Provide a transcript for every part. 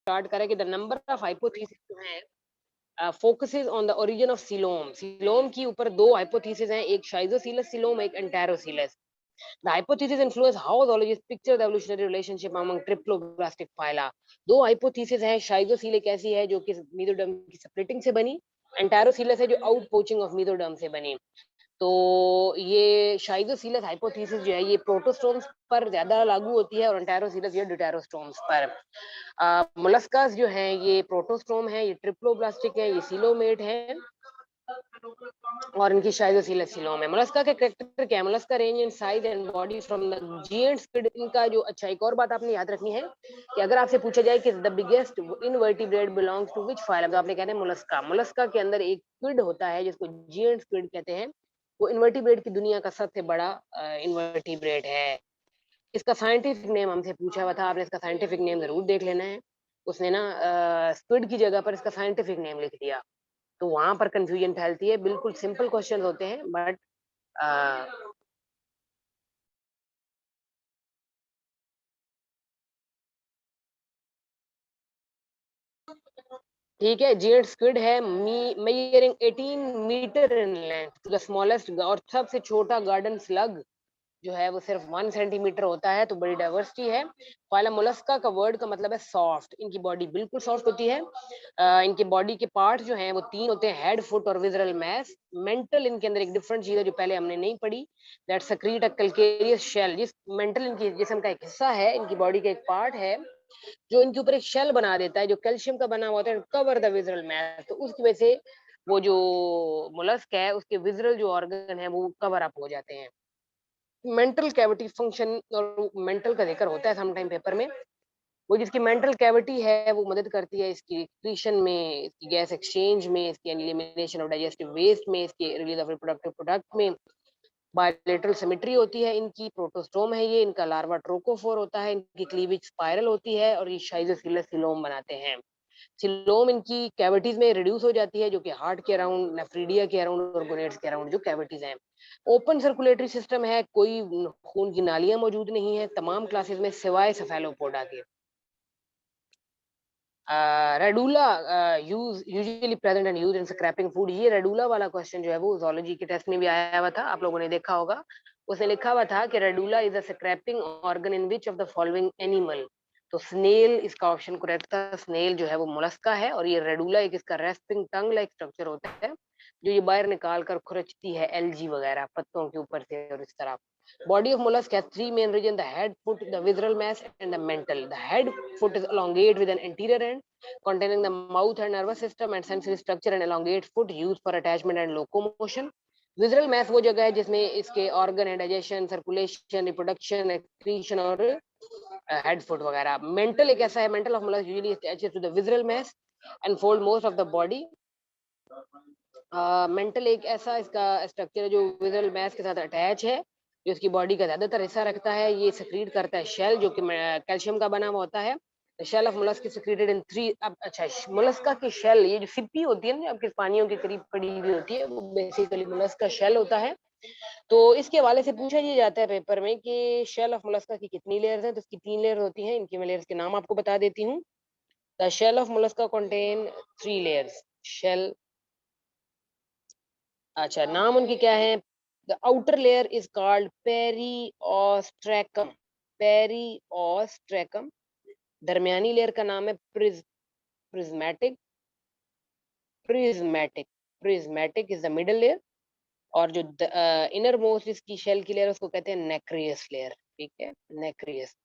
Start करें कि the number of hypothesis जो है focuses on the origin of coelom. Coelom की ऊपर दो हाइपोथेसिस हैं, एक शाइजोसीलस सिलोम, एक एंटेरोसीलस। The hypothesis influence how zoologists picture the evolutionary relationship among triploblastic phyla। दो हाइपोथेसिस हैं, शाइजोसील एक ऐसी है जो कि मीजोडर्म की स्प्लिटिंग से बनी, एंटेरोसीलस है जो आउट पोचिंग ऑफ मीजोडर्म से बनी। तो ये शाइजोसीलस हाइपोथेसिस जो है ये प्रोटोस्टोम्स पर ज्यादा लागू होती है और एंटेरोसीलस ये ड्यूटेरोस्टोम्स पर। मोलस्कास जो हैं ये प्रोटोस्टोम है, ये ट्रिप्लोब्लास्टिक है, ये सीलोमेट है और इनकी शाइजोसीलस सिलोम है। मोलस्का के कैरेक्टर क्या है? Mollusca range in size and body from the giant squid. इनका जो अच्छा एक और बात आपने याद रखनी है कि अगर आपसे पूछा जाए कि the biggest invertebrate belongs to which phylum, तो आपने कहना है मोलस्का। मोलस्का के अंदर एक स्क्विड होता है जिसको जिएंट स्क्विड कहते हैं, वो इनवर्टिब्रेट की दुनिया का सबसे बड़ा इनवर्टिब्रेट है। इसका साइंटिफिक नेम हमसे पूछा हुआ था, आपने इसका साइंटिफिक नेम जरूर देख लेना है। उसने ना स्क्विड की जगह पर इसका साइंटिफिक नेम लिख दिया, तो वहां पर कंफ्यूजन फैलती है। बिल्कुल सिंपल क्वेश्चन होते हैं बट ठीक है। जियंट स्क्विड है, measuring 18 metre in length to the smallest, और सबसे छोटा गार्डन स्लग जो है वो सिर्फ 1 सेंटीमीटर होता है। तो बड़ी डाइवर्सिटी है। फाइलम मोलस्का का वर्ड का मतलब है सॉफ्ट। इनकी बॉडी बिल्कुल सॉफ्ट होती है। इनके बॉडी के पार्ट जो हैं वो तीन होते हैं, हेड, फुट और विजरल मैस। मेंटल इनके अंदर एक डिफरेंट चीज है जो पहले हमने नहीं पढ़ी, that secrete a calcareous shell. जिस मेंटल इनकी जिस्म का एक हिस्सा है, इनकी बॉडी का एक पार्ट है जो इनके ऊपर एक शेल बना देता है जो कैल्शियम का बना हुआ होता है, कवर द विजरल मैस। तो उसकी वजह से वो जो मोलस्क है उसके विजरल जो ऑर्गन है वो कवर अप हो जाते हैं। मेंटल कैविटी फंक्शन और मेंटल का जिक्र होता है समटाइम पेपर में। वो जिसकी मेंटल कैविटी है वो मदद करती है इसकी एक्सक्रीशन में, इसकी गैस एक्सचेंज में, इसकी एलिमिनेशन ऑफ डाइजेस्टिव वेस्ट में, इसकी रिलीज ऑफ रिप्रोडक्टिव प्रोडक्ट में। बायलेटरल सिमेट्री होती है इनकी, प्रोटोस्टोम है ये, इनका लार्वा ट्रोकोफोर होता है, इनकी क्लीवेज स्पाइरल होती है और ये शाइजोफिलस सिलोम बनाते हैं। सिलोम इनकी कैविटीज में रिड्यूस हो जाती है जो कि हार्ट के अराउंड, नेफ्रीडिया के अराउंड और गोनेड्स के अराउंड जो कैविटीज हैं। ओपन सर्कुलेटरी सिस्टम है, कोई खून की नालियां मौजूद नहीं है तमाम क्लासेस में सिवाय सेफेलोपोडा के। Radula use usually present and use in scraping food. ये रेडुला वाला क्वेश्चन जो है वो जूलॉजी के टेस्ट में भी आया हुआ था, आप लोगों ने देखा होगा। उसने लिखा हुआ था कि radula is a scraping organ in which of the following animal. तो स्नेल इसका ऑप्शन करेक्ट था। स्नेल जो है वो मोलस्का है और ये रेडुला एक इसका रेस्पिंग टंग लाइक स्ट्रक्चर होता है जो ये बाहर निकाल कर खुरचती है एलजी वगैरह पत्तों के ऊपर से और इस तरह। Body of mollusk has three main regions: the head, foot, the visceral mass, and the mental. The head foot is elongate with an anterior end containing the mouth and nervous system and sensory structure, and elongate foot used for attachment and locomotion. Visceral mass वो जगह है जिसमें इसके organ है, digestion, circulation, reproduction, excretion और head foot वगैरह। Mantle एक ऐसा है, mantle of mollusk usually attaches to the visceral mass and fold most of the body। Mental एक ऐसा इसका स्ट्रक्चर है जो विजरल मैस के साथ अटैच है, जो इसकी बॉडी का ज्यादातर हिस्सा रखता है। ये सक्रीट करता है शेल जो कि कैल्शियम का बना हुआ होता है। Shell of mollusc is secreted in three। अब अच्छा, मोलस्का की शेल, ये जो सिप्पी होती है ना जो आपके पानियों के करीब पड़ी हुई होती है, वो बेसिकली मोलस्क का शेल होता है। तो इसके हवाले से पूछा ये जाता है पेपर में कि शेल ऑफ मोलस्का की कितनी लेयर्स हैं, तो इसकी 3 लेयर होती हैं। इनकी मैं लेयर्स के नाम आपको बता देती हूँ। The shell of mollusca contain 3 layers. Shell, अच्छा नाम उनकी क्या है? The outer layer is called periostracum. Periostracum. दरमियानी लेयर का नाम है prismatic. Prismatic prismatic is the middle layer. और जो इनर मोस्ट इसकी शेल की लेयर उसको कहते हैं नेक्रियस लेयर। ठीक है, नेक्रियस।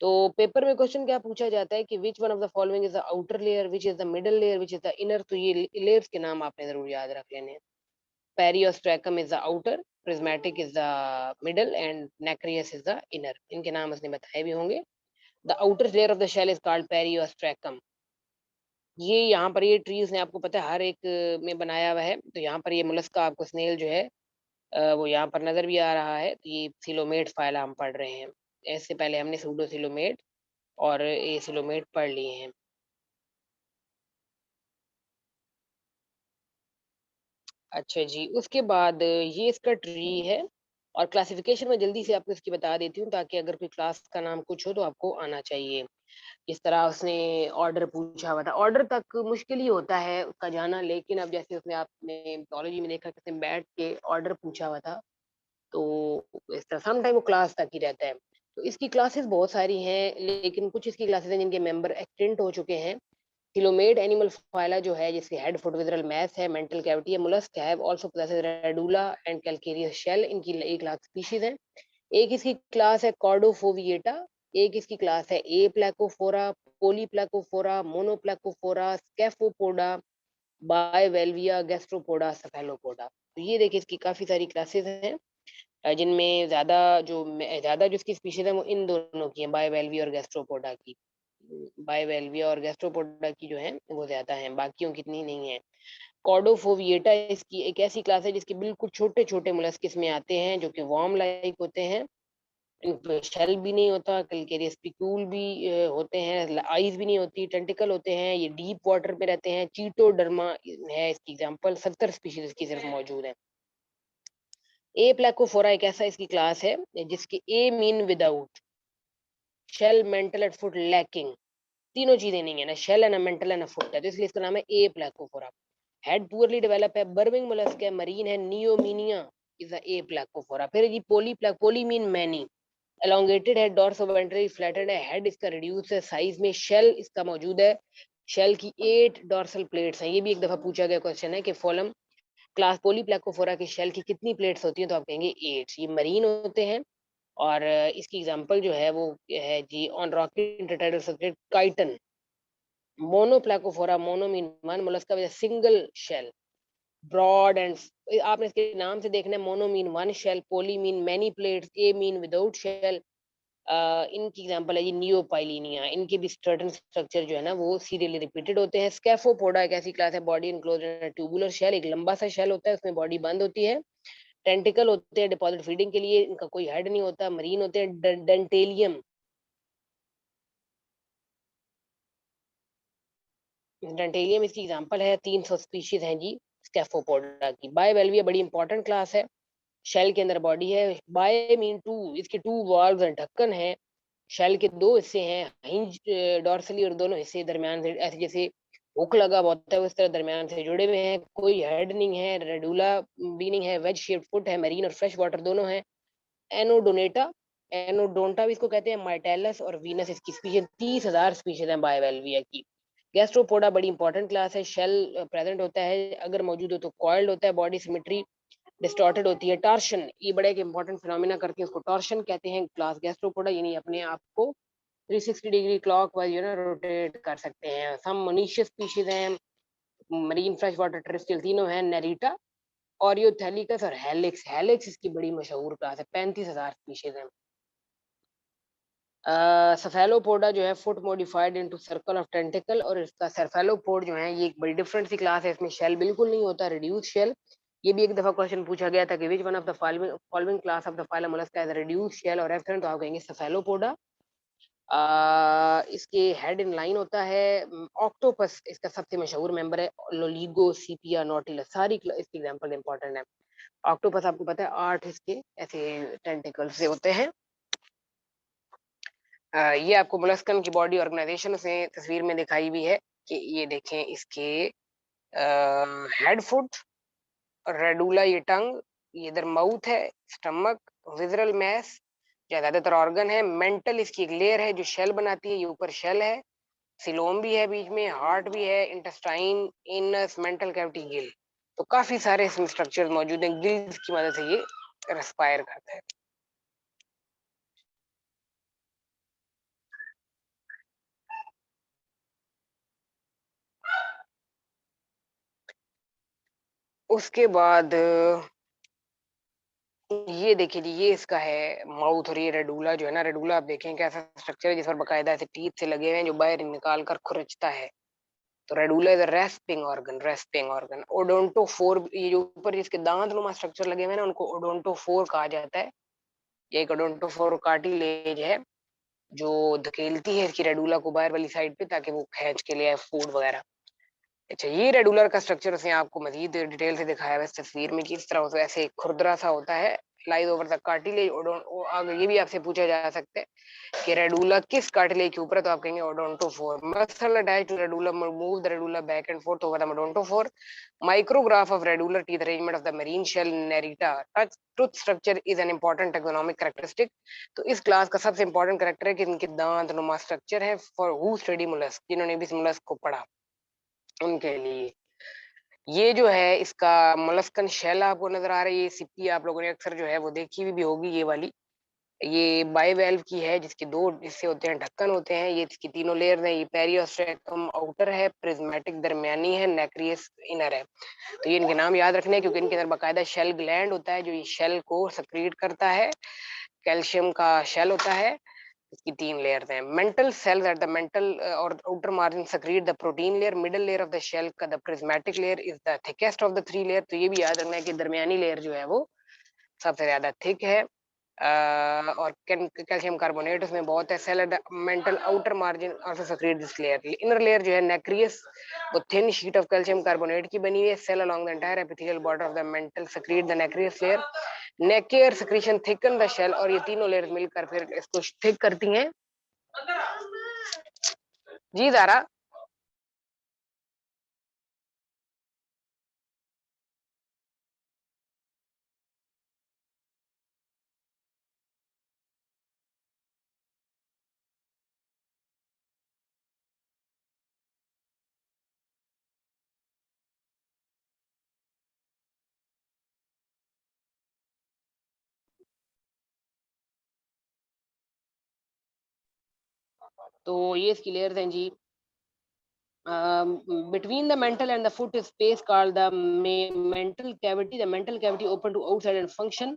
तो पेपर में क्वेश्चन क्या पूछा जाता है कि which one of the following is the outer layer, which is the middle layer, which is the inner. तो ये लेयर्स के नाम आपने जरूर याद रख लेने हैं। Periostracum is the outer, prismatic is the middle, and nacreous is the inner। इनके नाम उसने बताए भी होंगे। The outer layer of the shell is called periostracum। ये यहाँ पर ये ट्री उसने आपको पता है हर एक में बनाया हुआ है। तो यहाँ पर ये मोलस्का आपको स्नेल जो है वो यहाँ पर नजर भी आ रहा है। तो ये सिलोमेट फाइला हम पढ़ रहे हैं। इससे पहले हमने सूडो सिलोमेट और ये सिलोमेट पढ़ लिए हैं। अच्छा जी, उसके बाद ये इसका ट्री है। और क्लासिफिकेशन में जल्दी से आपको इसकी बता देती हूँ, ताकि अगर कोई क्लास का नाम कुछ हो तो आपको आना चाहिए। इस तरह उसने ऑर्डर पूछा हुआ था, ऑर्डर तक मुश्किल ही होता है उसका जाना, लेकिन अब जैसे उसने आपने बायोलॉजी में देखा कि उसने बैठ के ऑर्डर पूछा हुआ था, तो इस तरह सम टाइम वो क्लास तक ही रहता है। तो इसकी क्लासेस बहुत सारी हैं, लेकिन कुछ इसकी क्लासेस हैं जिनके मेंबर एक्सटिंक्ट हो चुके हैं। Coelomate animal phyla जो है, जिसकी हेड फुट विज़रल मैस है, मेंटल कैविटी है, मोलस्क है, also possesses radula and calcareous shell, इनकी 1 लाख स्पीशीज हैं। एक इसकी क्लास है कॉर्डोफोविएटा, एक इसकी क्लास है एप्लैकोफोरा, पॉलीप्लैकोफोरा, मोनोप्लैकोफोरा, स्कैफोपोडा, बायवेल्विया, गैस्ट्रोपोडा, सेफेलोपोडा। तो ये देखिए इसकी काफ़ी सारी क्लासेस हैं, जिनमें ज़्यादा जो इसकी स्पीशीज है वो इन दोनों की हैं, बायवेल्विया और गैस्ट्रोपोडा की। बायवेल्विया और गैस्ट्रोपोडा की जो है वो ज़्यादा हैं, बाकियों की इतनी नहीं है। कॉर्डोफोविएटा इसकी एक ऐसी क्लास है जिसके बिल्कुल छोटे-छोटे मोलस्क इसमें आते हैं, जो कि वर्म लाइक होते हैं। इन पे शेल भी नहीं होता, कैलकेरियस स्पिक्यूल भी होते हैं, आईज़ भी नहीं होती, टेंटिकल होते हैं, ये डीप वाटर में रहते हैं। चीटोडर्मा है इसकी एग्जांपल, 70 स्पीशीज इसकी सिर्फ मौजूद हैं। ए प्लैकोफोरा एक ऐसा इसकी क्लास है जिसके a mean without, shell, mantle and foot lacking, तीनों चीजें नहीं है, ना शेल है, ना मेंटल है, ना फुट है, तो इसलिए इसका नाम है ए प्लैकोफोरा। हेड पुअरली डेवलप है, बर्विंग मोलस्क है, मरीन है, नियोमीनिया इज अ ए प्लैकोफोरा। फिर जी पोली मीन मैनी, एलोंगेटेड है, डॉर्सोवेंट्रली फ्लैटेड है, हेड इसका रिड्यूस है साइज में, शेल इसका मौजूद है, शेल की 8 डॉर्सल प्लेट्स हैं। ये भी एक दफा पूछा गया क्वेश्चन है कि फॉलम क्लास पोलीप्लैकोफोरा के शेल की कितनी प्लेट्स होती हैं, तो आप कहेंगे 8। ये मरीन होते हैं, और इसकी एग्जांपल जो है वो है जी on rocky intertidal substrate chiton. Monoplacophora, mono mean one, mollusca with single shell, broad and, आपने इसके नाम से देखना है, mono mean one shell, poly mean many plates, a mean without shell. इनकी एग्जांपल है ये नियोपाइलिनिया, इनके भी सर्टेन स्ट्रक्चर जो है ना वो सीरियली रिपीटेड होते हैं। स्कैफोपोडा एक ऐसी क्लास है, body enclosed in tubular shell, एक लंबा सा शेल होता है, उसमें बॉडी बंद होती है, टेंटिकल होते हैं डिपॉजिट फीडिंग के लिए, इनका कोई हेड नहीं होता, मरीन होते हैं। डेंटेलियम, डेंटेलियम इसकी एग्जांपल है, 300 स्पीशीज हैं जी स्कैफोपोडा की। बायवेल्विया बड़ी इंपॉर्टेंट क्लास है, शेल के अंदर बॉडी है, बाय मीन टू, इसके 2 वॉल्व्स एंड ढक्कन है, शेल के 2 हिस्से हैं, हिंज डॉर्सली, और दोनों हिस्से दरमियान से ऐसे जैसे हुक लगा हुआ होता है उस तरह दरमियान से जुड़े हुए हैं, कोई हेड नहीं है, रेडुला भी नहीं है, वेज शेप्ड फुट है, मरीन और फ्रेश वाटर दोनों हैं। एनोडोनेटा, एनोडोंटा भी इसको कहते हैं, माइटेलस और वीनस इसकी स्पीशीज, 30,000 स्पीशीज हैं बायवेल्विया की। गैस्ट्रोपोडा बड़ी इंपॉर्टेंट क्लास है, शेल प्रेजेंट होता है, अगर मौजूद हो तो कॉइल्ड होता है, बॉडी सिमेट्री डिस्टॉर्टेड होती है। टॉर्शन, ये बड़ा एक इंपॉर्टेंट फिनोमेना करती है, उसको टॉर्शन कहते हैं। क्लास गैस्ट्रोपोडा, यानी अपने आप को 360 डिग्री क्लॉकवाइज रोटेट कर सकते हैं। सम मोनीशियस स्पीशीज हैं, मरीन, फ्रेश वाटर, टेरेस्ट्रियल, तीनों हैं। नेरिटा, ओरियोथेलिकस और हेलिक्स, हेलिक्स इसकी बड़ी मशहूर क्लास है, 35,000 स्पीशीज हैं। सेफेलोपोडा जो है foot modified into circle of tentacle, और इसका सेफेलोपोड जो है ये एक बड़ी डिफरेंट सी क्लास है, इसमें शेल बिल्कुल नहीं होता, रिड्यूस शेल। ये भी एक दफा क्वेश्चन पूछा गया था कि which one of the following class of the phylum mollusca has reduce shell और रेफरेंट, तो आप कहेंगे सेफेलोपोडा। इसके हेड इन लाइन होता है। ऑक्टोपस इसका सबसे मशहूर मेंबर है, लोलिगो, सीपिया, नॉटिलस, सारी इसकी एग्जांपल इंपॉर्टेंट है। ऑक्टोपस आपको पता है 8 इसके ऐसे टेंटिकल से होते हैं। ये आपको मोलस्कन की बॉडी ऑर्गेनाइजेशन से तस्वीर में दिखाई हुई है कि ये देखें इसके हेड, फुट, रेडुला ये टंग, ये इधर माउथ है, स्टमक, विजरल मैस या ज्यादातर ऑर्गन है, मेंटल इसकी एक लेयर है जो शेल बनाती है, ये ऊपर शेल है, सिलोम भी है बीच में, हार्ट भी है, इंटेस्टाइन, इनस, मेंटल कैविटी, गिल। तो काफी सारे इसमें स्ट्रक्चर मौजूद हैं, गिल्स की मदद से ये रेस्पायर करता है। उसके बाद ये देखिए जी, ये इसका है माउथ, और ये रेडुला जो है ना, रेडुला आप देखें कैसा स्ट्रक्चर है जिस पर बकायदा ऐसे टीथ से लगे हुए हैं जो बाहर निकाल कर खुरचता है। तो radula is a rasping organ, rasping organ. Odontophore, ये जो ऊपर इसके दांत नुमा स्ट्रक्चर लगे हुए हैं ना, उनको ओडोंटोफोर कहा जाता है। ये एक ओडोंटोफोर कार्टिलेज है जो धकेलती है इसकी रेडुला को बाहर वाली साइड पे, ताकि वो खींच के लिए फूड वगैरह। अच्छा, ये रेडुलर का स्ट्रक्चर उसने आपको मजीद डिटेल से दिखाया है इस तस्वीर में कि इस तरह से ऐसे खुरदरा सा होता है, लाइज ओवर द कार्टिलेज। अगर ये भी आपसे पूछा जा सकता है कि रेडुला किस कार्टिलेज के ऊपर है, तो आप कहेंगे odontophore. Muscle attach to radula move the radula back and forth over the odontophore. Micrograph of radular teeth arrangement of the marine shell nerita. Touch tooth structure is an important taxonomic characteristic. तो इस class का सबसे important character है कि इनके दांत नुमा structure है। फॉर हु स्टडी मोलस्क, जिन्होंने भी इस मोलस्क को पढ़ा उनके लिए। ये जो है इसका मोलस्कन शेल आपको नजर आ रही है, सिप्पी आप लोगों ने अक्सर जो है वो देखी भी होगी ये वाली। ये बाइवेल्व की है जिसके दो हिस्से होते हैं, ढक्कन होते हैं। ये इसकी तीनों लेयर है। ये पेरियोस्टेकम आउटर है, प्रिज्मेटिक दरमियानी है, नेक्रियस इनर है। तो ये इनके नाम याद रखने हैं क्योंकि इनके अंदर बाकायदा शेल ग्लैंड होता है जो ये शेल को सक्रीट करता है। कैल्शियम का शेल होता है। इसकी तीन लेयर्स हैं। Mantle cells at the mantle और outer margin secrete the protein layer. Middle layer of the shell का the prismatic layer is the thickest of the three layer. तो ये भी याद रखना है कि दरमियानी लेयर जो है वो सबसे ज्यादा थिक है। और कैल्शियम कार्बोनेट उसमें बहुत है। Cell at mantle outer margin also secrete this layer. Inner layer जो है नेक्रियस, वो thin sheet of calcium carbonate की बनी हुई है। Cell along the entire epithelial border of the mantle secrete the nacreous layer. Nacre secretion thicken the shell. और ये तीनों लेयर्स मिलकर फिर इसको थिक करती हैं। जी ज़ारा। तो ये इसकी लेयर्स हैं जी। Between the mental and the foot is space called the mental cavity. The mental cavity open to outside and function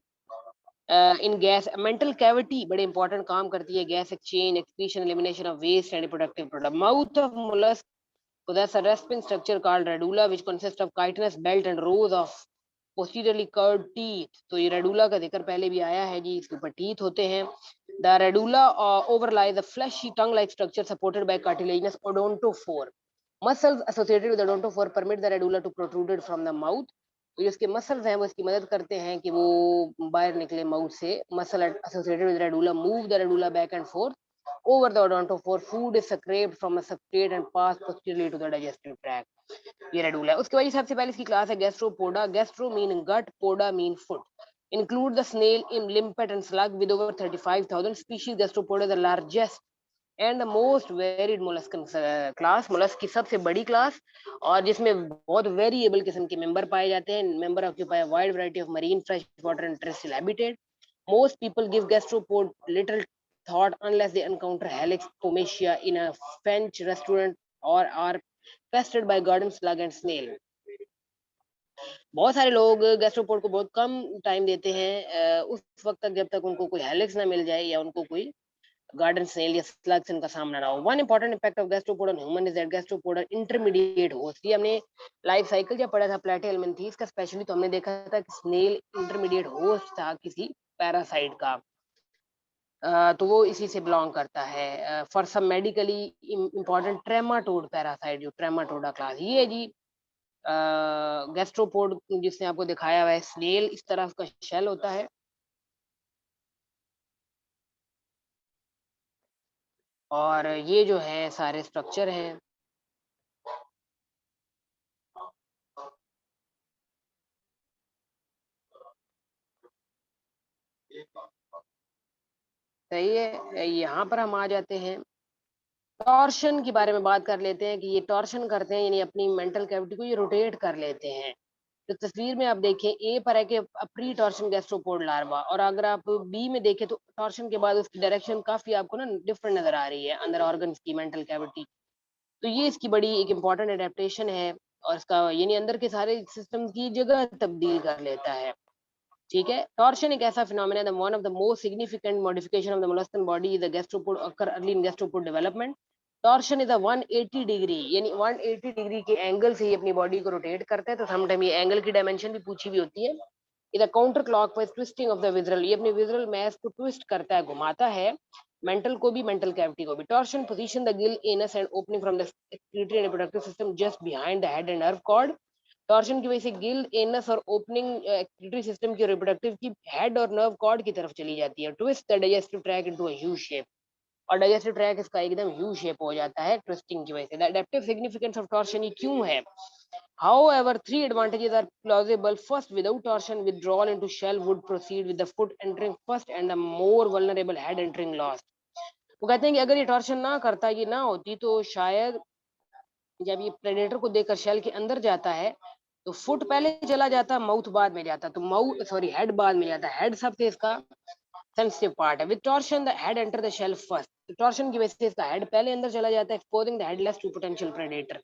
in gas. Mental cavity बड़े important काम करती है। Gas exchange, excretion, elimination of waste and reproductive product. Mouth of mollusk possess a rasping structure called radula, which consists of chitinous belt and rows of posteriorly curved teeth. तो ये radula का जिक्र पहले भी आया है जी। इसके ऊपर टीथ होते हैं। The radula overlies a fleshy tongue-like structure supported by cartilaginous odontophore. Muscles associated with odontophore permit the radula to protrude from the mouth. तो जो इसके मसल्स हैं वो इसकी मदद करते हैं कि वो बाहर निकले माउथ से। Muscle associated with radula move the radula back and forth over the odontophore. Food is scraped from a substrate and passed posteriorly to the digestive tract. ये रेडुला है। उसके बाद सबसे पहले इसकी क्लास है gastropoda. Gastro mean gut, poda mean foot. Include the snail, limpet and slug with over 35,000 species. Gastropoda is the largest and the most varied molluscan class। Mollusc की सबसे बड़ी क्लास और जिसमें बहुत वेरिएबल किस्म के मेंबर पाए जाते हैं। Member occupy wide variety of marine, fresh water and terrestrial habitat. Most people give gastropod little thought unless they encounter Helix pomacia in a French restaurant or are pestered by garden slug and snail। बहुत सारे लोग gastropod को बहुत कम time देते हैं उस वक्त तक जब तक उनको कोई हेलिक्स ना मिल जाए या उनको कोई गार्डन स्नेल या स्लग्स इनका सामना ना हो। One important impact of gastropod on human is that gastropod intermediate host. ये हमने लाइफ साइकिल जब पढ़ा था प्लेटिहेल्मिन्थीज का स्पेशली, तो हमने देखा था कि स्नेल इंटरमीडिएट होस्ट था किसी पैरासाइट का। तो वो इसी से बिलोंग करता है। For some medically important trematode parasite, जो ट्रेमाटोडा क्लास ये है जी। गैस्ट्रोपोड जिसने आपको दिखाया हुआ है स्नेल, इस तरह का शेल होता है और ये जो है सारे स्ट्रक्चर हैं। सही है। यहाँ पर हम आ जाते हैं टॉर्शन के बारे में बात कर लेते हैं कि ये टॉर्शन करते हैं, यानी अपनी मेंटल कैविटी को ये रोटेट कर लेते हैं। तो तस्वीर में आप देखें ए पर है कि प्री टॉर्शन गैस्ट्रोपोड लार्वा, और अगर आप बी में देखें तो टॉर्शन के बाद उसकी डायरेक्शन काफी आपको ना डिफरेंट नजर आ रही है अंदर ऑर्गन्स की मेंटल कैविटी। तो ये इसकी बड़ी एक इम्पॉर्टेंट एडेप्टेशन है और इसका यानी अंदर के सारे सिस्टम की जगह तब्दील कर लेता है। ठीक है। टॉर्शन एक ऐसा फिनोमेना है, one of the most significant modification of the molluscan body is the gastropod occur early in gastropod development। Torsion is a 180 degree, यानी 180 डिग्री के एंगल से ही अपनी बॉडी को रोटेट करता है। तो समटाइम ये एंगल की डायमेंशन भी पूछी हुई होती है। इधर counter clockwise twisting of the visceral, ये अपने विजरल मैस को ट्विस्ट करता है, घुमाता है मेंटल को भी, मेंटल कैविटी को भी। Torsion position the gill anus and opening from the excretory and reproductive system just behind the head and nerve cord. Torsion की वजह से गिल्ड, एनस और ओपनिंग एक्सक्रीटरी सिस्टम की रिप्रोडक्टिव की हेड और नर्व कॉर्ड की तरफ चली जाती है। Twist the digestive tract into a U shape, और डाइजेस्टिव ट्रैक इसका एकदम यू शेप हो जाता है ट्विस्टिंग की वजह से। The adaptive significance of torsion ये क्यों है? However, three advantages are plausible. First, without torsion, withdrawal into shell would proceed with the foot entering first and the more vulnerable head entering last. वो कहते हैं कि अगर ये टॉर्शन ना करता, ये ना होती, तो शायद जब ये प्रेडेटर को देखकर शेल के अंदर जाता है तो फुट पहले चला जाता, माउथ बाद में जाता, तो माउथ सॉरी हेड बाद में जाता। हेड सबसे इसका सेंसिटिव पार्ट है। With torsion the head enter the shell first, तो टॉर्शन की वजह से इसका हेड पहले अंदर चला जाता है, exposing the head less to potential predator,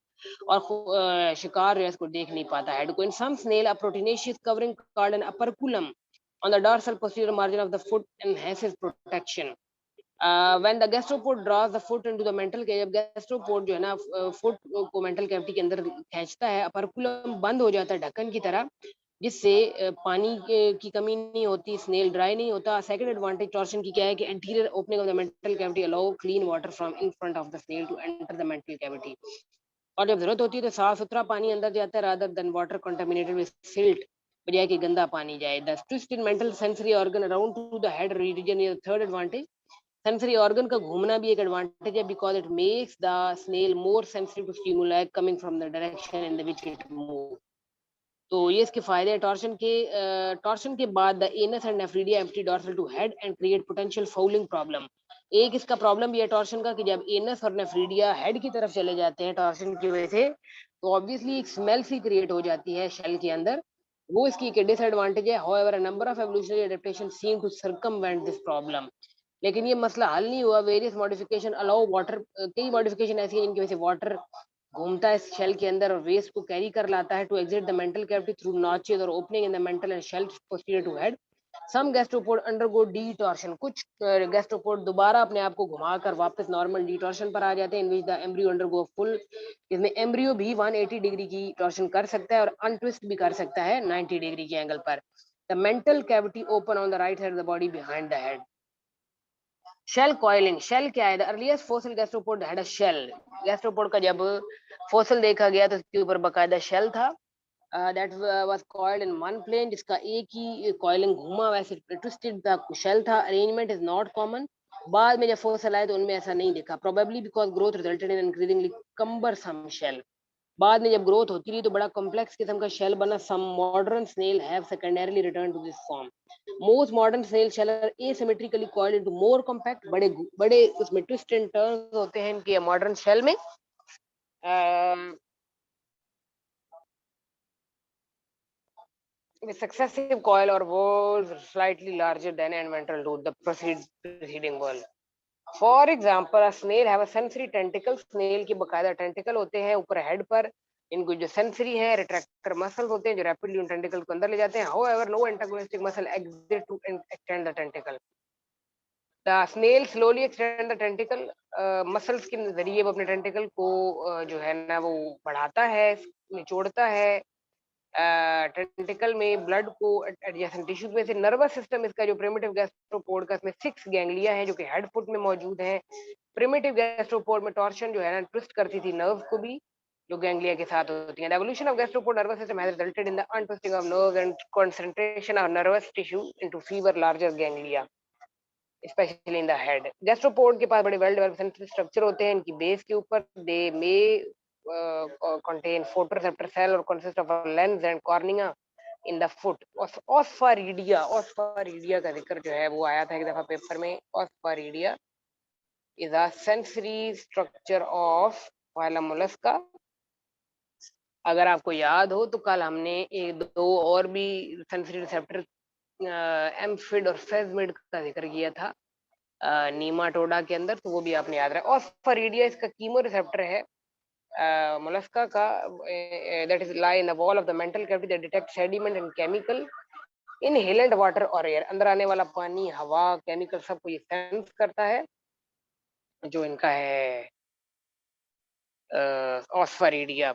और शिकार जो है इसको देख नहीं पाता हेड को। In some snail a proteinaceous covering called and operculum on the dorsal posterior margin of the foot enhances protection. When the gastropod draws the foot into the mantle cage, जब गैस्ट्रोपोड जो है ना foot को mantle cavity के अंदर खींचता है, अपरकुलम बंद हो जाता है ढक्कन की तरह, जिससे पानी की कमी नहीं होती, स्नेल ड्राई नहीं होता। सेकंड एडवांटेज टॉर्शन की क्या है कि anterior opening of the mantle cavity allow clean water from in front of the snail to enter the mantle cavity, और जब जरूरत होती है तो साफ सुथरा पानी अंदर जाता है, rather than water contaminated with silt, बजाय कि गंदा पानी जाए। The twist in mantle sensory organ around to the head region is third advantage. Sensory organ का घूमना भी एक एडवांटेज है, because it makes the snail more sensitive to stimuli coming from the direction in the which it move. तो ये इसके फायदे हैं टॉर्शन के बाद the anus and nephridia empty dorsal to head and create potential fouling problem. एक इसका problem भी है टॉर्शन का कि जब एनस और नेफ्रिडिया हेड की तरफ चले जाते हैं टॉर्शन की वजह से, तो ऑब्वियसली एक स्मेल सी क्रिएट हो जाती है शेल के अंदर, वो इसकी एक डिसएडवांटेज है। However a number of evolutionary adaptation seem to circumvent this problem, लेकिन ये मसला हल नहीं हुआ। वेरियस मॉडिफिकेशन अलाउ वाटर, कई मॉडिफिकेशन ऐसी हैं जिनकी वजह से वाटर घूमता है शेल के अंदर और वेस्ट को कैरी कर लाता है to exit the mantle cavity through notches और opening in the mantle and shell posterior to head. Some gastropod undergo detorsion, कुछ गैस्ट्रोपोड दोबारा अपने आप को घुमाकर वापस नॉर्मल डीटॉर्शन पर आ जाते हैं, in which the embryo undergo full, इसमें एम्ब्रियो भी 180 डिग्री की टॉर्शन कर सकता है और अनट्विस्ट भी कर सकता है 90 डिग्री के एंगल पर। The mantle cavity open on the right side of the body behind the head. Shell coiling, shell क्या है? The earliest fossil gastropod had a shell. Gastropod का जब फॉसिल देखा गया तो उसके ऊपर बकायदा शेल था, that was coiled in one plane, जिसका एक ही कॉइलिंग घूमा, वैसे ट्विस्टेड द शेल था। Arrangement is not common. बाद में जब फॉसिल आए तो उनमें ऐसा नहीं दिखा, probably because growth resulted in increasingly cumbersome shell. बाद में जब ग्रोथ होती रही तो बड़ा कॉम्प्लेक्स किस्म का शेल बना। Some modern snail have secondarily return to this form. Most modern snail shell are asymmetrically coiled into more compact, बड़े बड़े उसमें ट्विस्ट एंड टर्न्स होते हैं इनके मॉडर्न शेल में। with successive coil or walls slightly larger than and ventral tooth, the preceding wall. For example a snail have a sensory tentacle, snail की बकायदा tentacle होते हैं ऊपर हेड पर। इनको जो सेंसरी है रिट्रैक्टर मसल्स होते हैं जो रैपिडली उन टेंटिकल को अंदर ले जाते हैं। However no antagonistic muscle exist to extend the tentacle. The snail slowly extend the tentacle, muscles के जरिए वो अपने टेंटिकल को जो है ना वो बढ़ाता है, निचोड़ता है। टेंटिकल में ब्लड को एडजेसेंट टिश्यूज में से। नर्वस सिस्टम इसका जो प्रिमिटिव गैस्ट्रोपोड का, इसमें 6 गैंग्लिया है जो कि हेड फुट में मौजूद है। प्रिमिटिव गैस्ट्रोपोड में टॉर्शन जो है ना ट्विस्ट करती थी नर्व्स को भी, जो गैंग्लिया के साथ होती हैं। Evolution of gastropod nervous system has resulted in the untwisting of nerves and concentration of nervous tissue into fewer larger ganglia, especially in the head. Gastropod के पास बड़े वेल डेवलप्ड सेंसरी स्ट्रक्चर होते हैं। इनकी बेस के ऊपर दे मे contain photoreceptor cell or consist of a lens and cornea in the foot. ऑस्फारिडिया का जिक्र जो है वो आया था एक दफा पेपर में। ऑस्फारिडिया is a sensory structure of phylum mollusca। अगर आपको याद हो तो कल हमने एक दो और भी सेंसरी रिसेप्टर एम्फिड और फेजमिड का जिक्र किया था नीमाटोडा के अंदर, तो वो भी आपने याद रखा। ऑस्फारिडिया इसका कीमो रिसेप्टर है मोलस्का का, that is lie in the wall of the mental cavity that detect sediment and chemical inhaled water or air। अंदर आने वाला पानी, हवा, केमिकल सबको ये सेंस करता है, जो इनका है ऑस्फारिडिया।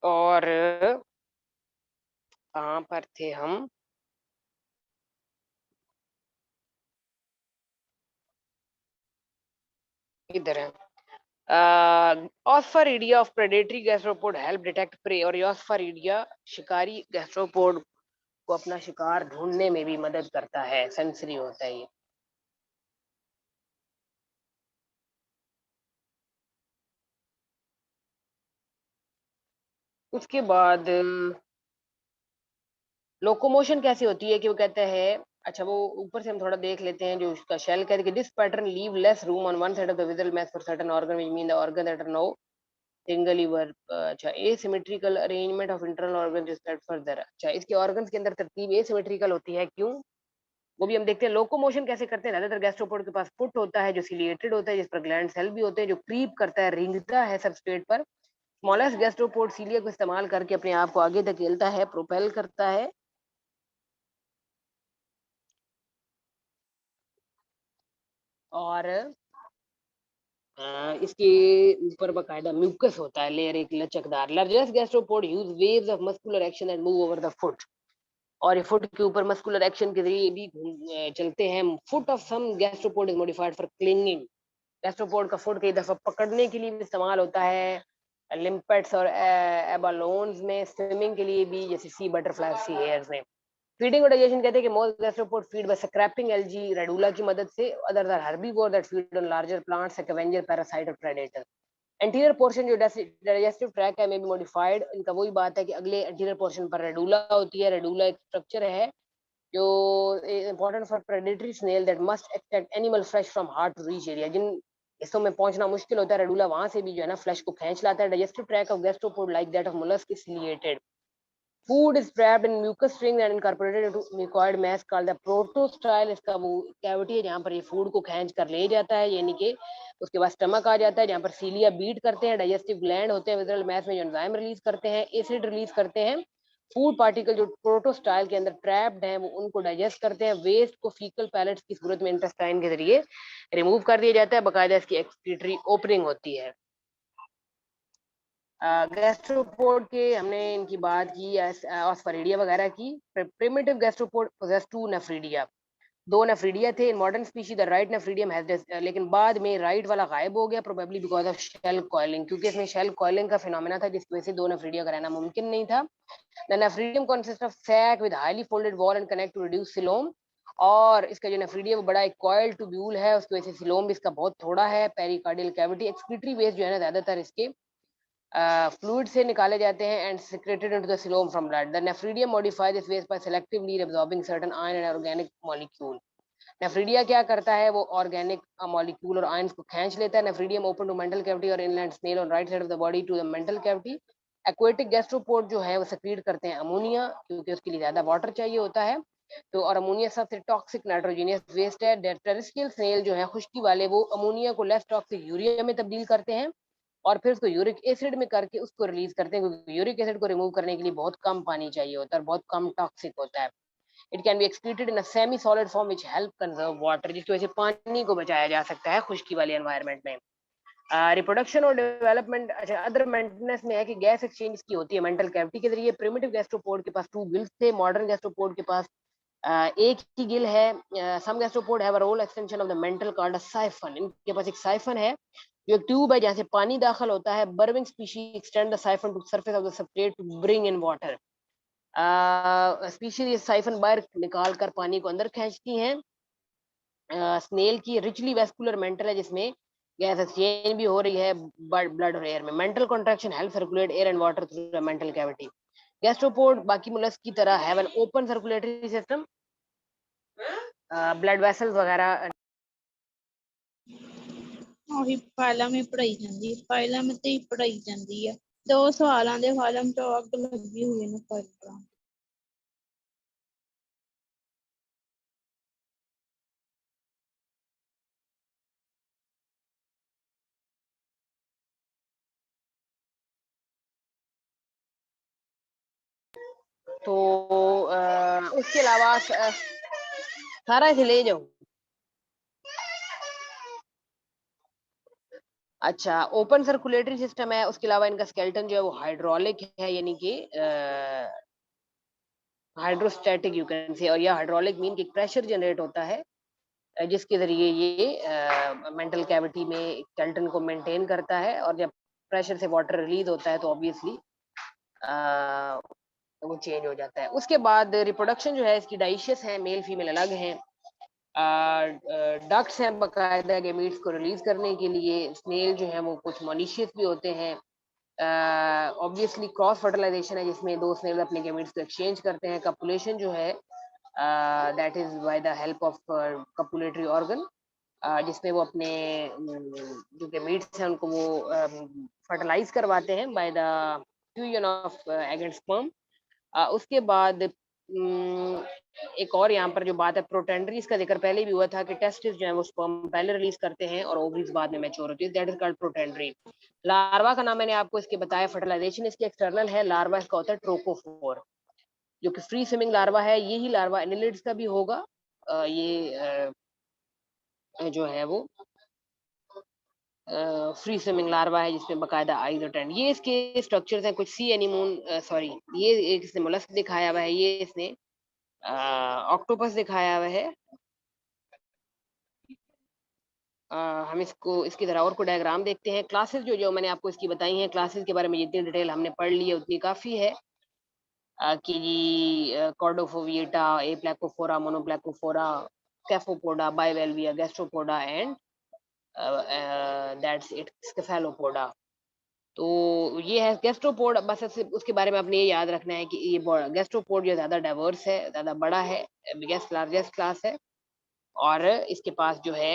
और कहाँ पर थे हम? इधर है। Osphradia of predatory gastropod help detect prey, और ऑस्फारिडिया शिकारी गैस्ट्रोपोड को अपना शिकार ढूंढने में भी मदद करता है, सेंसरी होता है ये। उसके बाद लोकोमोशन कैसी होती है कि वो कहते हैं, अच्छा वो ऊपर से हम थोड़ा देख लेते हैं जो उसका शेल कहते हैं कि this pattern leave less room on one side of the visceral mass for certain organ which mean the organ that are no single liver. अच्छा asymmetrical arrangement of internal organ respect further, अच्छा इसके organs के अंदर तरतीब asymmetrical होती है, क्यों? वो भी हम देखते हैं। लोकोमोशन कैसे करते हैं, ज्यादातर गैस्ट्रोपोड के पास फुट होता है जो सिलिएटेड होता है, जिस पर ग्लैंड सेल भी होते हैं, जो क्रीप करता है, रेंगता है सबस्ट्रेट पर। स्मॉलेस्ट गैस्ट्रोपोड सीलिया को इस्तेमाल करके अपने आप को आगे धकेलता है, प्रोपेल करता है। और इसके ऊपर बकायदा म्यूकस होता है, लेयर एक लचकदार। Largest gastropod use waves of muscular action and move over the foot, और ये फुट के ऊपर मस्कुलर एक्शन के जरिए भी चलते हैं। Foot of some gastropod is modified for clinging, gastropod का फुट कई दफा पकड़ने के लिए भी इस्तेमाल होता है। लिम्पेट्स और एबालोन्स में, स्विमिंग के लिए भी, जैसे सी बटरफ्लाई, सी हेयर्स में। फीडिंग और डाइजेशन कहते हैं कि most gastropod feed by scraping algae radula की मदद से, other are herbivore that feed on larger plants, scavenger, parasite और प्रेडेटर। एंटीरियर पोर्शन जो डाइजेस्टिव ट्रैक है में भी मॉडिफाइड, इनका वही बात है कि अगले एंटीरियर पोर्शन पर रेडुला होती है। रेडुला एक स्ट्रक्चर है जो important for predatory snail that must extract animal flesh from hard to reach area, जिन हिस्सों में पहुंचना मुश्किल होता है, रेडुला वहां से भी जो है ना फ्लेश को खींच लाता है। Digestive track of gastropod like that of mollusc is ciliated. Food is trapped in mucus strings and incorporated into mucoid mass called the protostyle। इसका वो कैविटी है जहाँ पर ये फूड को खींच कर ले जाता है, यानी कि उसके बाद स्टमक आ जाता है जहाँ पर सीलिया बीट करते हैं, डाइजेस्टिव ग्लैंड होते हैं विजरल मैस में जो एंजाइम रिलीज करते हैं, एसिड रिलीज करते हैं। फूड पार्टिकल जो प्रोटोस्टाइल के अंदर ट्रैप्ड हैं वो उनको डाइजेस्ट करते हैं। वेस्ट को फीकल पैलेट्स की सूरत में इंटेस्टाइन के जरिए रिमूव कर दिया जाता है, बकायदा इसकी एक्सक्रीटरी ओपनिंग होती है। गैस्ट्रोपोड के हमने इनकी बात की, ऑस्फरिडिया वगैरह की। Primitive gastropod possess two nephridia, दो नेफ्रीडिया थे in modern species. The right nephridium has, लेकिन बाद में राइट वाला गायब हो गया, probably because of shell coiling, क्योंकि इसमें शेल कॉइलिंग का फिनोमेना था जिसकी वजह से दो नेफ्रीडिया का रहना मुमकिन नहीं था। The nephridium consist of sac with highly folded wall and connect to reduce coelom, और इसका जो नेफ्रीडियम वो बड़ा एक कॉइल ट्यूब्यूल है, उसकी वजह से सिलोम भी इसका बहुत थोड़ा है। पेरिकार्डियल कैविटी, एक्सक्रीटरी वेस्ट जो है ना ज्यादातर इसके फ्लूइड से निकाले जाते हैं and secreted into the coelom from blood. The nephridium modify this waste by selectively absorbing certain iron and organic molecule. Nephridia क्या करता है, वो ऑर्गेनिक मॉलिक्यूल और आयंस को खींच लेता है। Nephridium open to mantle cavity और inland snail on right side of the body to the mantle cavity. Aquatic gastropod जो है वो सेक्रीट करते हैं अमोनिया, क्योंकि उसके लिए ज्यादा वाटर चाहिए होता है। तो और अमोनिया सबसे टॉक्सिक नाइट्रोजीनियस वेस्ट है। टेरेस्ट्रियल स्नेल जो है खुश्की वाले, वो अमोनिया को लेस टॉक्सिक यूरिया में तब्दील करते हैं और फिर उसको यूरिक एसिड में करके उसको रिलीज करते हैं, क्योंकि यूरिक एसिड को रिमूव करने के लिए बहुत कम पानी चाहिए होता है और बहुत कम टॉक्सिक होता है। It can be excreted in a semi solid form which help conserve water, जिसकी वजह से पानी को बचाया जा सकता है खुश्की वाले एनवायरनमेंट में। रिप्रोडक्शन और डेवलपमेंट, अच्छा अदर मेंटेनेंस में है कि गैस एक्सचेंज की होती है मेंटल कैविटी के जरिए। प्रिमिटिव गैस्ट्रोपोड के पास टू गिल्स थे, मॉडर्न गैस्ट्रोपोड के पास एक ही गिल है। Some gastropod have a roll extension of the mantle called a siphon, इनके पास एक साइफन है जो एक ट्यूब है जहाँ से पानी दाखिल होता है। Burrowing species extend the siphon to surface of the substrate to bring in water. Species ये साइफन बाहर निकाल कर पानी को अंदर खींचती हैं। स्नेल की रिचली वेस्कुलर मेंटल है जिसमें गैस एक्सचेंज भी हो रही है ब्लड और एयर में। Mental contraction help circulate air and water through the mantle cavity. Gastropod बाकी मुलस्क की तरह have an open circulatory system, blood vessels वगैरह। ਉਹੀ ਫਾਈਲਾਂ ਵਿੱਚ ਪੜਾਈ ਜਾਂਦੀ ਹੈ, ਫਾਈਲਾਂ ਵਿੱਚ ਹੀ ਪੜਾਈ ਜਾਂਦੀ ਹੈ। ਦੋ ਸਵਾਲਾਂ ਦੇ ਫਾਈਲਾਂ ਤੋਂ ਅੱਗ ਲੱਗੀ ਹੋਈ ਨੇ ਫਾਈਲਾਂ। तो उसके अलावा सारा इसे ले जाओ। अच्छा ओपन सर्कुलेटरी सिस्टम है, उसके अलावा इनका स्केलेटन जो है वो हाइड्रोलिक है, यानी कि हाइड्रोस्टैटिक यू कैन से, और यह हाइड्रोलिक मीन कि प्रेशर जनरेट होता है जिसके ज़रिए ये मेंटल कैविटी में स्केलेटन को मेंटेन करता है, और जब प्रेशर से वाटर रिलीज़ होता है तो ऑब्वियसली अ, वो चेंज हो जाता है। उसके बाद रिप्रोडक्शन जो है इसकी डाइशियस है, मेल फीमेल अलग हैं। डक्ट्स हैं बाकायदा गैमीट्स को रिलीज़ करने के लिए। स्नेल जो है वो कुछ मॉलिशियस भी होते हैं। ऑब्वियसली क्रॉस फर्टिलाइजेशन है जिसमें 2 स्नेल अपने गैमीट्स को एक्सचेंज करते हैं। कपुलेशन जो है that is by the help of copulatory organ, जिसमें वो अपने जो गैमीट्स हैं उनको वो फर्टिलाइज़ करवाते हैं by the fusion of egg and sperm. उसके बाद एक और यहाँ पर जो बात है, प्रोटेंडरीज का जिक्र पहले भी हुआ था कि टेस्टिस जो है वो स्पर्म पहले रिलीज करते हैं और ओवरीज बाद में मैच्योर होती है, दैट इज कॉल्ड प्रोटेंडरी। लार्वा का नाम मैंने आपको इसके बताया, फर्टिलाइजेशन इसकी एक्सटर्नल है। लार्वा इसका होता है ट्रोकोफोर, जो कि फ्री स्विमिंग लार्वा है। यही लार्वा एनिलिड्स का भी होगा। जो है वो फ्री स्विमिंग लार्वा है जिसमें बकायदा आईज अटेंड। ये इसके स्ट्रक्चर्स हैं कुछ सी एनीमोन, सॉरी, ये एक इसने मोलस्क दिखाया हुआ है, ये इसने ऑक्टोपस दिखाया हुआ है। अ, हम इसको इसकी तरह और को डायग्राम देखते हैं। क्लासेस जो जो मैंने आपको इसकी बताई हैं, क्लासेस के बारे में जितनी डिटेल हमने पढ़ ली है उतनी काफ़ी है। कि जी कॉर्डोफोविएटा, एप्लैकोफोरा, मोनोप्लैकोफोरा, स्कैफोपोडा, बाइवेल्विया, गैस्ट्रोपोडा एंड दैट्स इट, स्केफेलोपोडा। तो ये है गैस्ट्रोपोड। बस ऐसे उसके बारे में आपने ये याद रखना है कि ये गैस्ट्रोपोड जो ज़्यादा डाइवर्स है, ज़्यादा बड़ा है, बिगेस्ट लार्जेस्ट क्लास है। और इसके पास जो है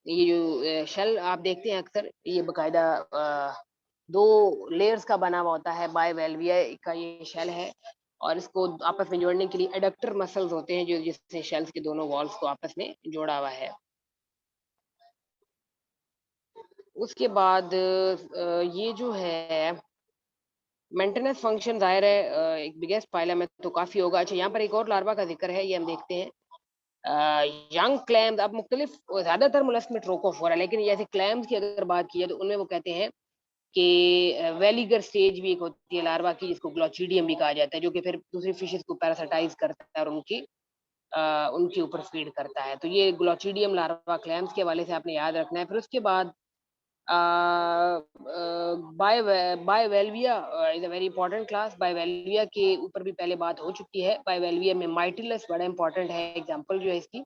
ये जो शेल आप देखते हैं अक्सर, ये बकायदा 2 लेयर्स का बना हुआ होता है। बाइवेल्विया का ये शेल है, और इसको आपस में जोड़ने के लिए एडक्टर मसल्स होते हैं जो जिससे शेल्स के दोनों वॉल्स को आपस में जोड़ा हुआ है। उसके बाद ये जो है मेंटेनेंस फंक्शन ज़ाहिर है एक बिगेस्ट फाइलम है तो काफ़ी होगा। अच्छा, यहाँ पर एक और लार्वा का ज़िक्र है, ये हम देखते हैं। यंग क्लैम्स, अब मुख्तलिफ ज़्यादातर मोलस्क में ट्रोकोफोरा है, लेकिन जैसे क्लैम्स की अगर बात की जाए तो उनमें वो कहते हैं कि वेलिगर स्टेज भी एक होती है लार्वा की जिसको ग्लोचिडियम भी कहा जाता है, जो कि फिर दूसरी फिशेस को पैरासाइटाइज़ करता है और उनके ऊपर फीड करता है। तो ये ग्लोचिडियम लार्वा क्लैम्स के हवाले से आपने याद रखना है। फिर उसके बाद bivalvia is a very important class. Bivalvia के ऊपर भी पहले बात हो चुकी है। बायवेल्विया में माइटिलस बड़ा इंपॉर्टेंट है, एग्जांपल जो है इसकी।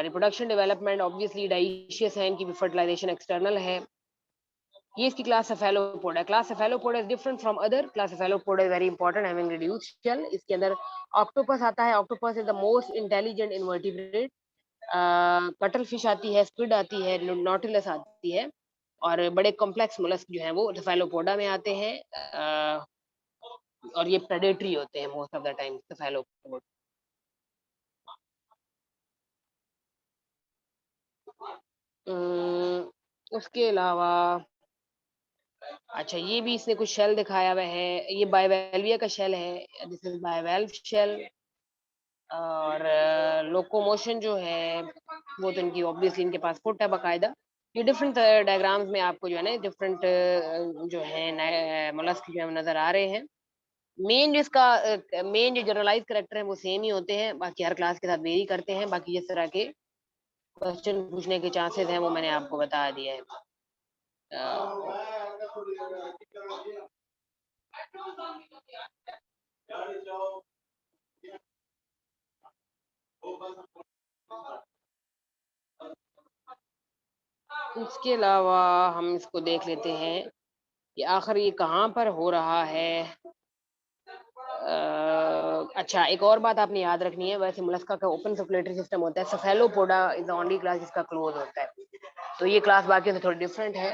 रिप्रोडक्शन डेवलपमेंट ऑब्वियसली डाइशियस है, इनकी भी फर्टिलाइजेशन एक्सटर्नल है। ये इसकी क्लास सेफेलोपोडा है। Class cephalopoda is different from other class. Cephalopoda is very important, having reduced shell. इसके अंदर ऑक्टोपस आता है। Octopus is the most intelligent invertebrate. Cuttlefish आती है, स्क्विड आती है, नॉटिलस आती है, और बड़े कॉम्प्लेक्स मोलस्क जो हैं वो सेफेलोपोडा में आते हैं। और ये प्रेडेटरी होते हैं मोस्ट ऑफ द टाइम सेफेलोपोड। उसके अलावा अच्छा, ये भी इसने कुछ शेल दिखाया हुआ है। ये बायवेल्विया का शेल है, दिस इज बायवेल्व शेल। और लोकोमोशन जो है वो तो इनकी ऑब्वियसली इनके पास फुट है बाकायदा। ये डिफरेंट डायग्राम्स में आपको जो है ना डिफरेंट जो है मोलस्क जो है नजर आ रहे हैं। मेन जो इसका मेन जो जनरलाइज करेक्टर है वो सेम ही होते हैं, बाकी हर क्लास के साथ वेरी करते हैं। बाकी जिस तरह के क्वेश्चन पूछने के चांसेस हैं वो मैंने आपको बता दिया है। उसके अलावा हम इसको देख लेते हैं कि आखिर ये कहाँ पर हो रहा है। अच्छा, एक और बात आपने याद रखनी है, वैसे मोलस्का का ओपन सर्कुलेटरी सिस्टम होता है। सेफेलोपोडा इज द ओनली क्लास जिसका क्लोज होता है, तो ये क्लास बाकी से थोड़ी डिफरेंट है।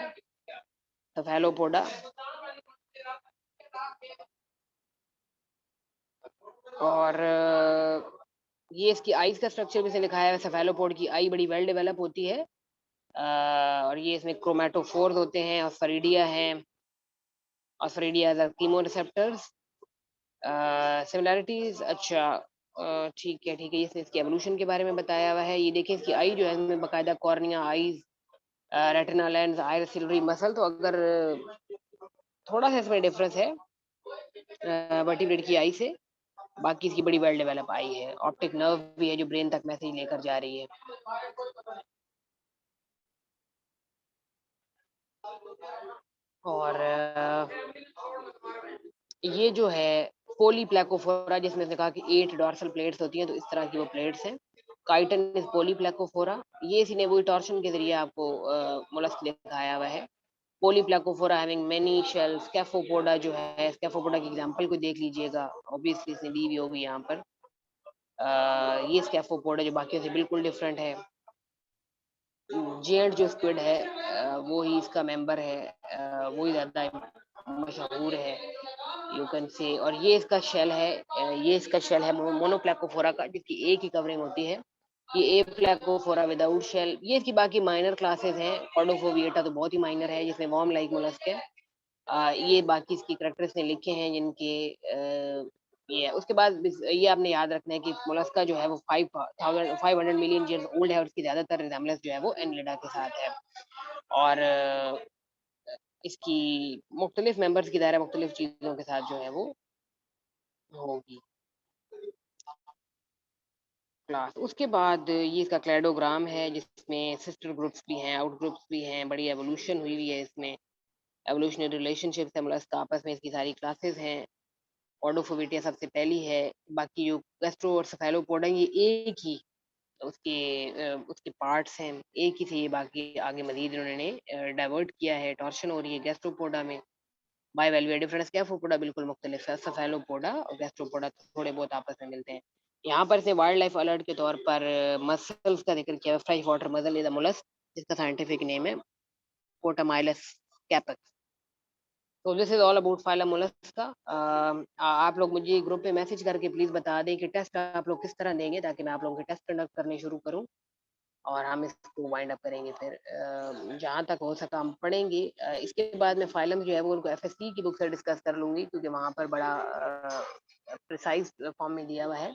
सेफेलोपोडा और ये इसकी आईज का स्ट्रक्चर भी से लिखाया है। सेफेलोपोड की आई बड़ी वेल डेवलप होती है। और ये इसमें क्रोमेटोफोर्स होते हैं, ऑस्फेरिडिया है, ऑस्फेरिडिया एज कीमोरिसेप्टर्स सिमिलैरिटीज। अच्छा, ठीक है, इसने इसके एवोल्यूशन के बारे में बताया हुआ है। ये देखिए इसकी आई जो है इसमें बाकायदा cornea, eyes, retina lens, iris silvery muscle. तो अगर थोड़ा सा इसमें डिफरेंस है वर्टिब्रेट की आई से। बाकी इसकी बड़ी वेल डेवलप आई है। ऑप्टिक नर्व भी है जो ब्रेन तक मैसेज लेकर जा रही है। और ये जो है पॉलीप्लेकोफोरा, जिसमें से कहा कि 8 डॉर्सल प्लेट्स होती हैं, तो इस तरह की वो प्लेट्स हैं। काइटन इज पॉलीप्लेकोफोरा, ये इसी ने वो टॉर्शन के जरिए आपको मोलस्क दिखाया हुआ है। पॉलीप्लेकोफोरा हैविंग मेनी शेल। स्कैफोपोडा जो है, स्कैफोपोडा की एग्जांपल को देख लीजिएगा, ऑब्वियसली इसने दी हुई होगी यहाँ पर। ये स्कैफोपोडा जो बाकी से बिल्कुल डिफरेंट है। जेड जो स्क्विड है वो ही इसका मेंबर है, वो ही ज्यादा मशहूर है, यू कैन से। और ये इसका शेल है, ये इसका शेल है मोनोप्लेकोफोरा का, जिसकी एक ही कवरिंग होती है। ये ए प्लेकोफोरा विदाउट शेल। ये इसकी बाकी माइनर क्लासेस हैं। कॉर्डोफोविएटा तो बहुत ही माइनर है, जिसमें वॉर्म लाइक मोलस्क है। ये बाकी इसकी करेक्टर्स ने लिखे हैं जिनके ये है। उसके बाद ये आपने याद रखना है कि मोलस्का जो है वो 500 मिलियन ईयर्स ओल्ड है, और उसकी ज्यादातर रिजेम्बलेंस जो है वो एनलिडा के साथ है। और इसकी मुख्तलिफ मेंबर्स की दायरा मुख्तलिफ चीजों के साथ जो है वो होगी क्लास। उसके बाद ये इसका क्लेडोग्राम है, जिसमें सिस्टर ग्रुप्स भी हैं, आउट ग्रुप्स भी हैं, बड़ी एवोल्यूशन हुई हुई है इसमें। एवोल्यूशनरी रिलेशनशिप्स है मोलस्क आपस में, इसकी सारी क्लासेस हैं। ऑर्डोफोविटिया सबसे पहली है। बाकी जो गैस्ट्रो और सेफेलोपोडा, ये एक ही उसके पार्ट्स हैं, एक ही थे ये। बाकी आगे मजीद इन्होंने डाइवर्ट किया है, टॉर्शन हो रही है गैस्ट्रोपोडा में। बाय वैल्यू डिफरेंस स्कैफोपोडा बिल्कुल मुख्तलिफ है। सेफेलोपोडा और गैस्ट्रोपोडा थोड़े बहुत आपस में मिलते हैं। यहाँ पर से वाइल्ड लाइफ अलर्ट के तौर पर मसल्स का जिक्र किया, fresh water muscle is a mollusc, जिसका साइंटिफिक नेम है पोटामाइलस कैपेक्स। तो this is all about phylum mollusc का। आप लोग मुझे ग्रुप पे मैसेज करके प्लीज बता दें कि टेस्ट आप लोग किस तरह देंगे, ताकि मैं आप लोगों के टेस्ट कंडक्ट करने शुरू करूँ और हम इसको वाइंड अप करेंगे। फिर जहाँ तक हो सका हम पढ़ेंगे। इसके बाद मैं फाइलम जो है वो उनको एफएससी की बुक से डिस्कस कर लूंगी, क्योंकि वहाँ पर बड़ा प्रिसाइज फॉर्म में दिया हुआ है।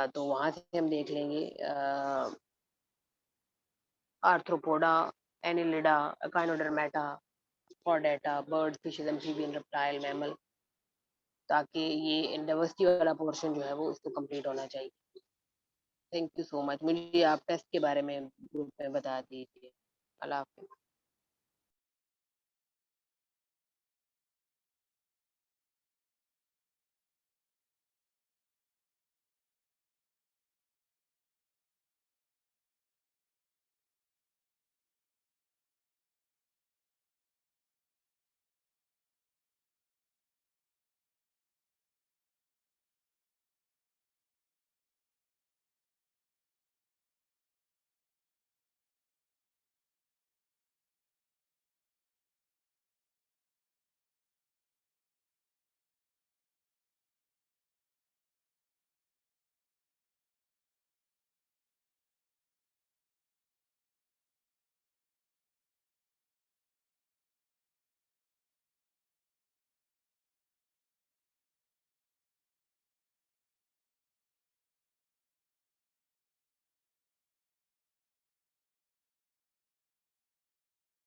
तो वहाँ से हम देख लेंगे arthropoda, Annelida, echinodermata, chordata, birds, fishes, amphibian, reptile, mammal, ताकि ये डाइवर्सिटी वाला पोर्शन जो है वो इसको कंप्लीट होना चाहिए। Thank you so much. मुझे आप टेस्ट के बारे में ग्रुप में बता दीजिए। अल्लाह हाफिज़।